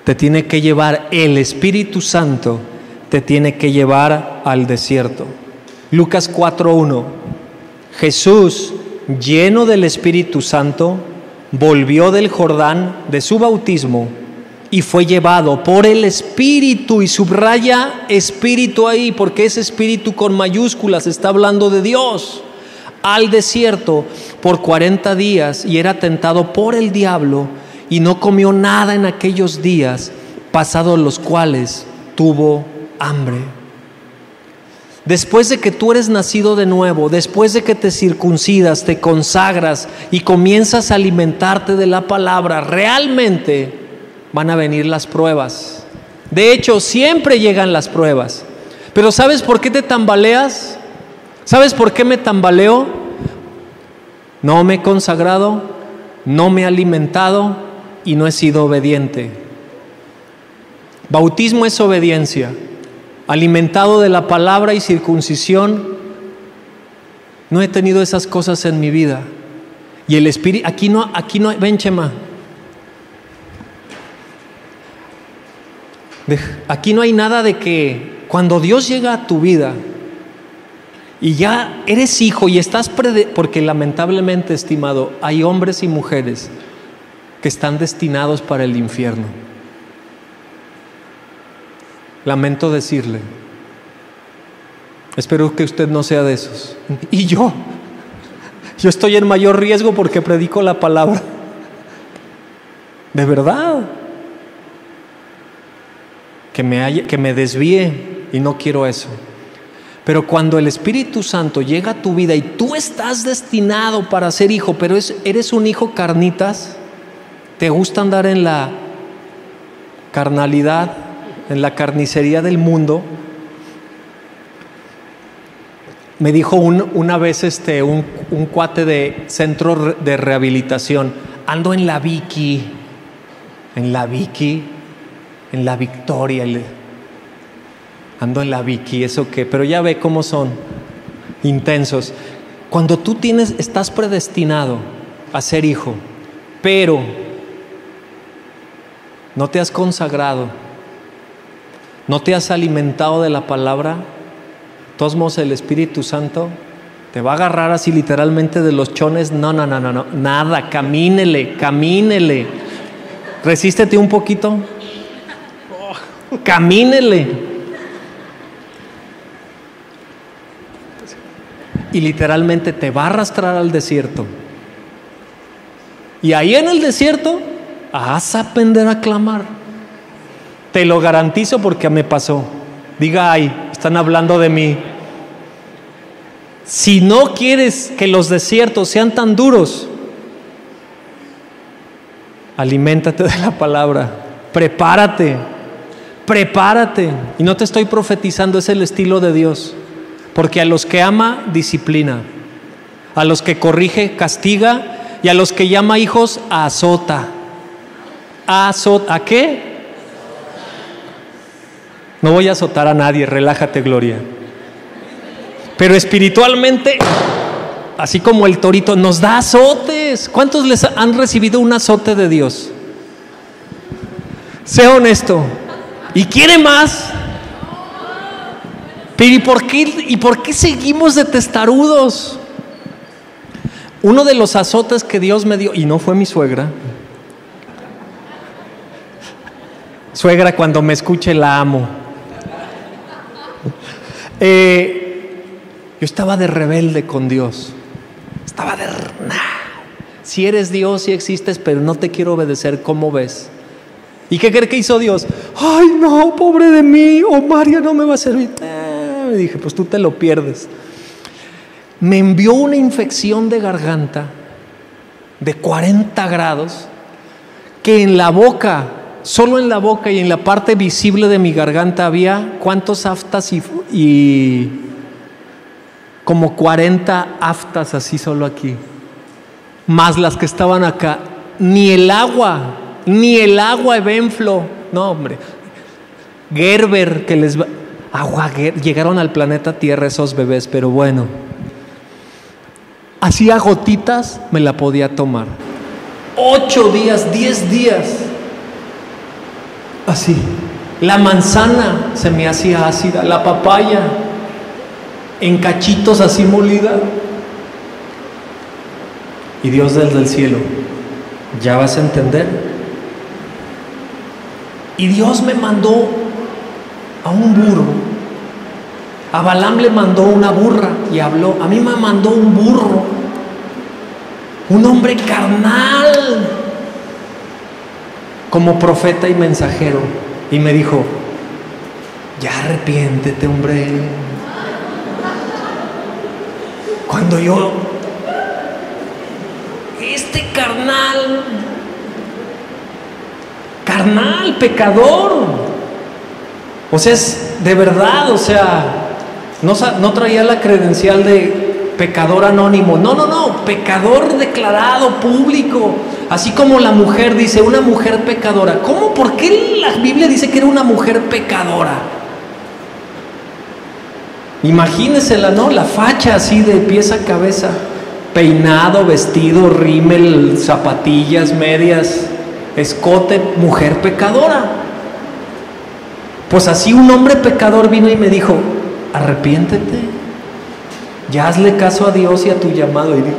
Te tiene que llevar el Espíritu Santo, te tiene que llevar al desierto. Lucas 4:1. Jesús, lleno del Espíritu Santo, volvió del Jordán de su bautismo y fue llevado por el Espíritu, y subraya Espíritu ahí, porque ese Espíritu con mayúsculas está hablando de Dios, al desierto por 40 días, y era tentado por el diablo, y no comió nada en aquellos días, pasados los cuales tuvo hambre. Después de que tú eres nacido de nuevo, después de que te circuncidas, te consagras y comienzas a alimentarte de la palabra, realmente van a venir las pruebas. De hecho, siempre llegan las pruebas. Pero ¿sabes por qué te tambaleas? ¿Sabes por qué me tambaleo? No me he consagrado, no me he alimentado y no he sido obediente. Bautismo es obediencia. Alimentado de la palabra y circuncisión, no he tenido esas cosas en mi vida. Y el Espíritu, aquí no, ven Chema. Aquí no hay nada de que cuando Dios llega a tu vida y ya eres hijo y estás porque lamentablemente, estimado, hay hombres y mujeres que están destinados para el infierno. Lamento decirle, espero que usted no sea de esos. Y yo estoy en mayor riesgo porque predico la palabra. De verdad. Que me desvíe, y no quiero eso. Pero cuando el Espíritu Santo llega a tu vida y tú estás destinado para ser hijo, pero eres un hijo carnitas, te gusta andar en la carnalidad, en la carnicería del mundo. Me dijo una vez un cuate de centro de rehabilitación: ando en la Vicky, en la Victoria, ando en la Vicky, ¿eso qué? Pero ya ve cómo son intensos. Cuando tú estás predestinado a ser hijo, pero no te has consagrado, no te has alimentado de la palabra, de todos modos el Espíritu Santo te va a agarrar así literalmente de los chones. No, nada, camínele. Resístete un poquito, camínele. Y literalmente te va a arrastrar al desierto. Y ahí en el desierto vas a aprender a clamar. Te lo garantizo porque me pasó. Diga, ay, están hablando de mí. Si no quieres que los desiertos sean tan duros, aliméntate de la palabra. Prepárate. Y no te estoy profetizando, es el estilo de Dios. Porque a los que ama, disciplina. A los que corrige, castiga. Y a los que llama hijos, azota. ¿A qué? No voy a azotar a nadie, relájate, Gloria. Pero espiritualmente, así como el torito, nos da azotes. ¿Cuántos les han recibido un azote de Dios? Sé honesto. ¿Y quiere más? Pero ¿y por qué seguimos de testarudos? Uno de los azotes que Dios me dio, y no fue mi suegra. Suegra, cuando me escuche la amo. Yo estaba de rebelde con Dios. Si eres Dios, si existes, pero no te quiero obedecer, ¿cómo ves? ¿Y qué cree que hizo Dios? Ay, no, pobre de mí, María no me va a servir. Me dije, pues tú te lo pierdes. Me envió una infección de garganta de 40 grados que en la boca, solo en la boca y en la parte visible de mi garganta había ¿cuántos aftas? Y como 40 aftas así solo aquí, más las que estaban acá. Ni el agua Evenflo, no hombre, Gerber, que les va, llegaron al planeta Tierra esos bebés, pero bueno, así a gotitas me la podía tomar. 8 días, 10 días, así. La manzana se me hacía ácida, la papaya en cachitos así molida. Y Dios desde el cielo, ya vas a entender. Y Dios me mandó a un burro. A Balaam le mandó una burra y habló. A mí me mandó un burro, un hombre carnal, como profeta y mensajero. Y me dijo, ya arrepiéntete, hombre. Cuando yo, carnal, pecador. O sea, es de verdad, o sea, no traía la credencial de pecador anónimo. No, pecador declarado, público. Así como la mujer dice, una mujer pecadora. ¿Cómo? ¿Por qué la Biblia dice que era una mujer pecadora? Imagínesela, ¿no? La facha así de pies a cabeza. Peinado, vestido, rímel, zapatillas, medias, escote, mujer pecadora. Pues así un hombre pecador vino y me dijo, arrepiéntete, ya hazle caso a Dios y a tu llamado. Y dije,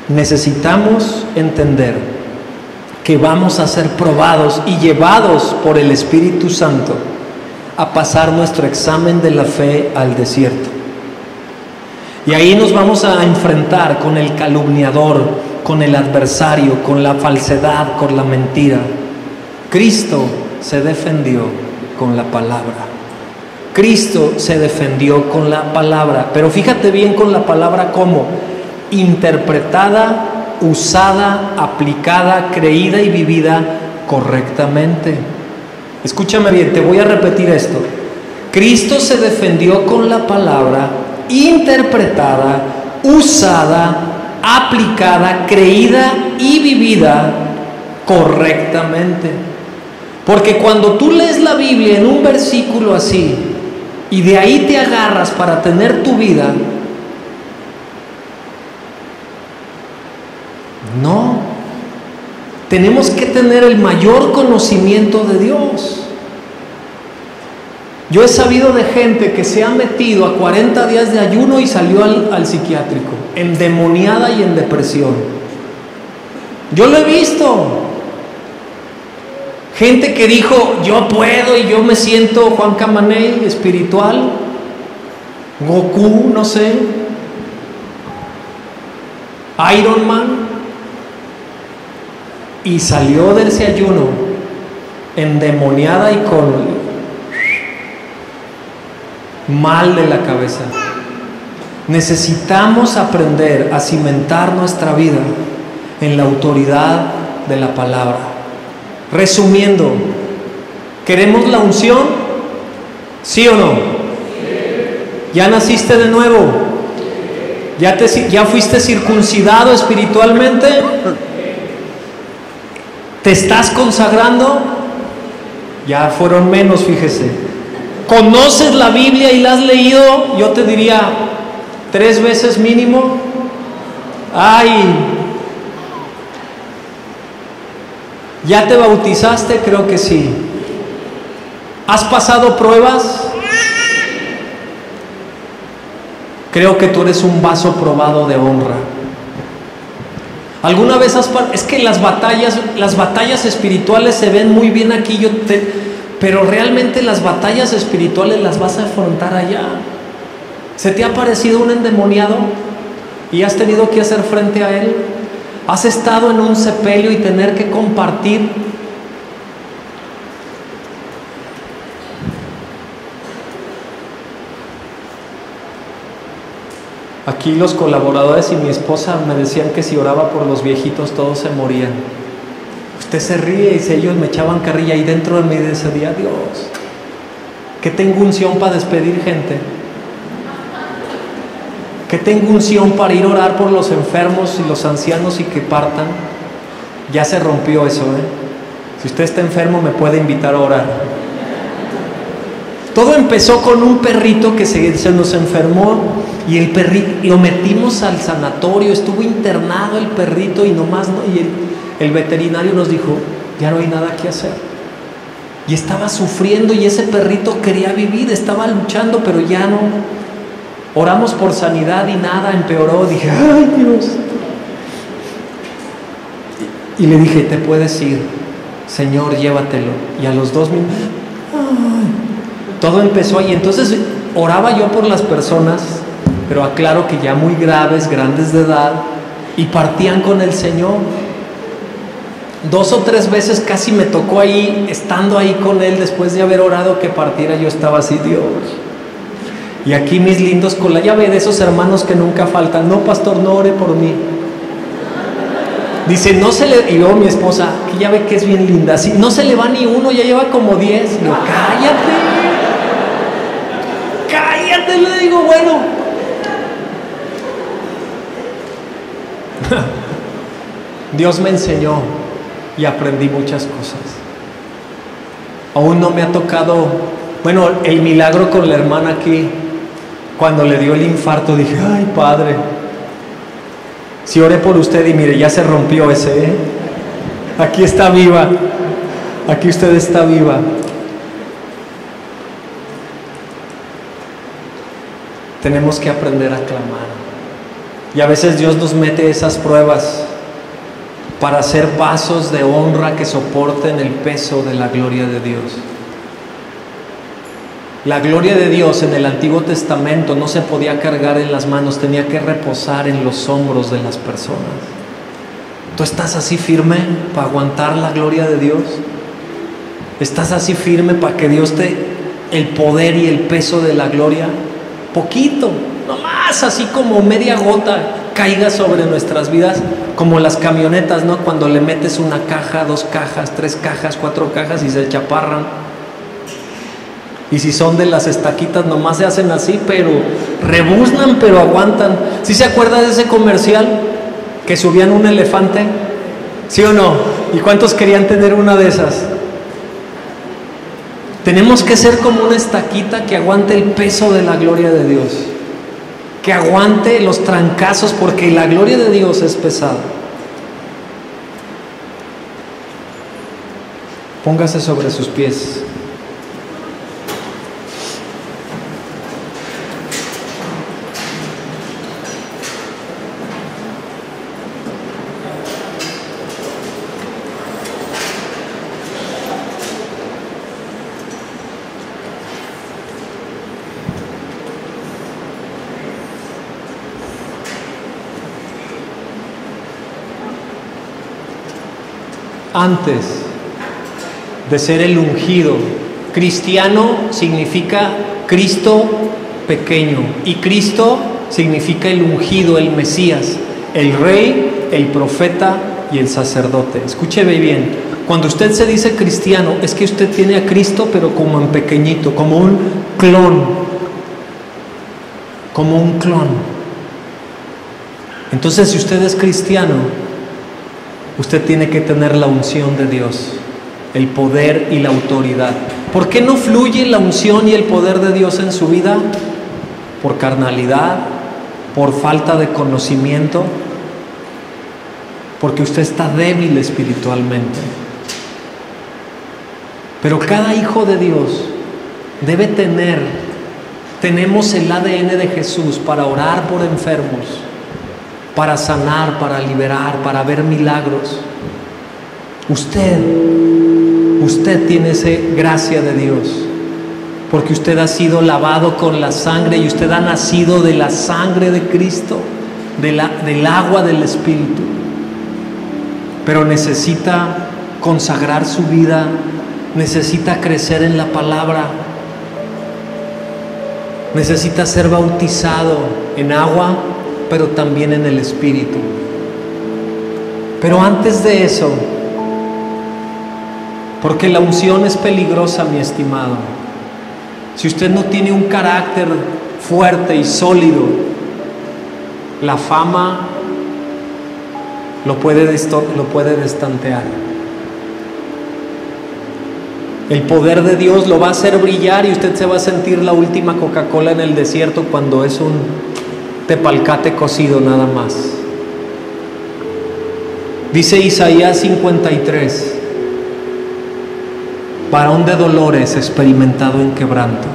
necesitamos entender que vamos a ser probados y llevados por el Espíritu Santo a pasar nuestro examen de la fe al desierto. Y ahí nos vamos a enfrentar con el calumniador, con el adversario, con la falsedad, con la mentira. Cristo se defendió con la palabra. Cristo se defendió con la palabra. Pero fíjate bien con la palabra cómo, interpretada usada, aplicada, creída y vivida correctamente. Escúchame bien, te voy a repetir esto. Cristo se defendió con la palabra interpretada, usada, aplicada, creída y vivida correctamente. Porque cuando tú lees la Biblia en un versículo así y de ahí te agarras para tener tu vida, no, tenemos que tener el mayor conocimiento de Dios. Yo he sabido de gente que se ha metido a 40 días de ayuno y salió al psiquiátrico, endemoniada y en depresión. Yo lo he visto. Gente que dijo, yo puedo y yo me siento Juan Camaney espiritual, Goku, no sé, Iron Man, y salió de ese ayuno endemoniada y con mal de la cabeza. Necesitamos aprender a cimentar nuestra vida en la autoridad de la palabra. Resumiendo, ¿queremos la unción? ¿Sí o no? ¿Ya naciste de nuevo? ¿Ya fuiste circuncidado espiritualmente? ¿Te estás consagrando? Ya fueron menos, fíjese. ¿Conoces la Biblia y la has leído? Yo te diría 3 veces mínimo. Ay, ¿ya te bautizaste? Creo que sí. ¿Has pasado pruebas? Creo que tú eres un vaso probado de honra. ¿Alguna vez es que las batallas espirituales se ven muy bien aquí, pero realmente las batallas espirituales las vas a afrontar allá? ¿Se te ha parecido un endemoniado y has tenido que hacer frente a él? ¿Has estado en un sepelio y tener que compartir? Aquí los colaboradores y mi esposa me decían que si oraba por los viejitos todos se morían. Usted se ríe y si ellos me echaban carrilla y dentro de mí decía, Dios, que tengo unción para despedir gente, que tengo unción para ir a orar por los enfermos y los ancianos y que partan. Ya se rompió eso, Si usted está enfermo me puede invitar a orar. Todo empezó con un perrito que se nos enfermó y el perrito lo metimos al sanatorio, estuvo internado el perrito y nomás no, y el veterinario nos dijo, ya no hay nada que hacer. Y estaba sufriendo y ese perrito quería vivir, estaba luchando, pero ya no. Oramos por sanidad y nada, empeoró. Dije, ay Dios. Y le dije, te puedes ir, Señor, llévatelo. Y a los 2 minutos, todo empezó ahí. Entonces oraba yo por las personas, pero aclaro que ya muy graves, grandes de edad, y partían con el Señor. 2 o 3 veces casi me tocó ahí, estando ahí con Él, después de haber orado que partiera, yo estaba así, Dios. Y aquí mis lindos con la llave de esos hermanos que nunca faltan, no pastor, no ore por mí. Dice, no se le, y luego mi esposa, que ya ve que es bien linda, así, no se le va ni uno, ya lleva como 10. Y yo, cállate, le digo, bueno. Dios me enseñó y aprendí muchas cosas. Aún no me ha tocado, bueno, el milagro con la hermana aquí, cuando le dio el infarto, dije, ay Padre, si oré por usted y mire, ya se rompió ese, aquí está viva, aquí usted está viva. Tenemos que aprender a clamar. Y a veces Dios nos mete esas pruebas para ser vasos de honra que soporten el peso de la gloria de Dios. La gloria de Dios en el Antiguo Testamento no se podía cargar en las manos, tenía que reposar en los hombros de las personas. ¿Tú estás así firme para aguantar la gloria de Dios? ¿Estás así firme para que Dios te, el poder y el peso de la gloria, poquito, nomás así como media gota, caiga sobre nuestras vidas como las camionetas, ¿no? Cuando le metes una caja, 2 cajas, 3 cajas, 4 cajas y se chaparran. Y si son de las estaquitas, nomás se hacen así, pero rebuznan, pero aguantan. ¿Sí se acuerda de ese comercial? Que subían un elefante, ¿sí o no? ¿Y cuántos querían tener una de esas? Tenemos que ser como una estaquita que aguante el peso de la gloria de Dios, que aguante los trancazos, porque la gloria de Dios es pesada. Póngase sobre sus pies. Antes de ser el ungido, cristiano significa Cristo pequeño, y Cristo significa el ungido, el Mesías, el rey, el profeta y el sacerdote. Escúcheme bien, cuando usted se dice cristiano, es que usted tiene a Cristo, pero como en pequeñito, como un clon, como un clon. Entonces, si usted es cristiano, usted tiene que tener la unción de Dios, el poder y la autoridad. ¿Por qué no fluye la unción y el poder de Dios en su vida? Por carnalidad, por falta de conocimiento, porque usted está débil espiritualmente. Pero cada hijo de Dios debe tenemos el ADN de Jesús para orar por enfermos, para sanar, para liberar, para ver milagros. Usted tiene esa gracia de Dios, porque usted ha sido lavado con la sangre y usted ha nacido de la sangre de Cristo, del agua del Espíritu. Pero necesita consagrar su vida, necesita crecer en la palabra, necesita ser bautizado en agua, pero también en el Espíritu. Pero antes de eso, porque la unción es peligrosa, mi estimado, si usted no tiene un carácter fuerte y sólido, la fama lo puede destantear. El poder de Dios lo va a hacer brillar y usted se va a sentir la última Coca-Cola en el desierto cuando es un tepalcate cocido nada más. Dice Isaías 53, varón de dolores, experimentado en quebranto.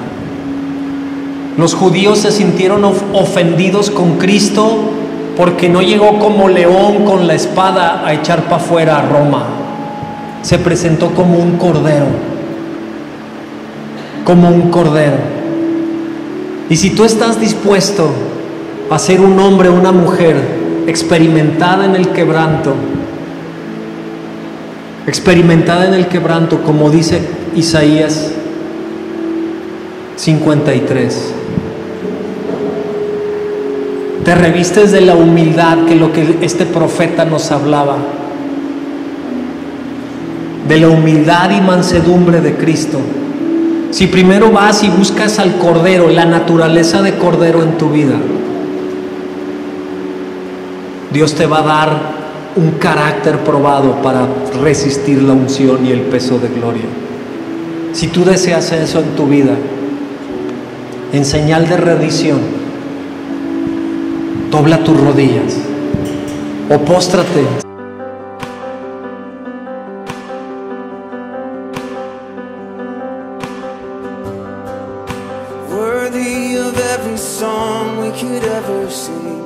Los judíos se sintieron ofendidos con Cristo porque no llegó como león con la espada a echar para afuera a Roma. Se presentó como un cordero, como un cordero. Y si tú estás dispuesto a ser un hombre o una mujer experimentada en el quebranto, como dice Isaías 53, te revistes de la humildad, que lo que este profeta nos hablaba, de la humildad y mansedumbre de Cristo. Si primero vas y buscas al Cordero, la naturaleza de Cordero en tu vida, Dios te va a dar un carácter probado para resistir la unción y el peso de gloria. Si tú deseas eso en tu vida, en señal de rendición, dobla tus rodillas o póstrate. Worthy of every song we could ever sing.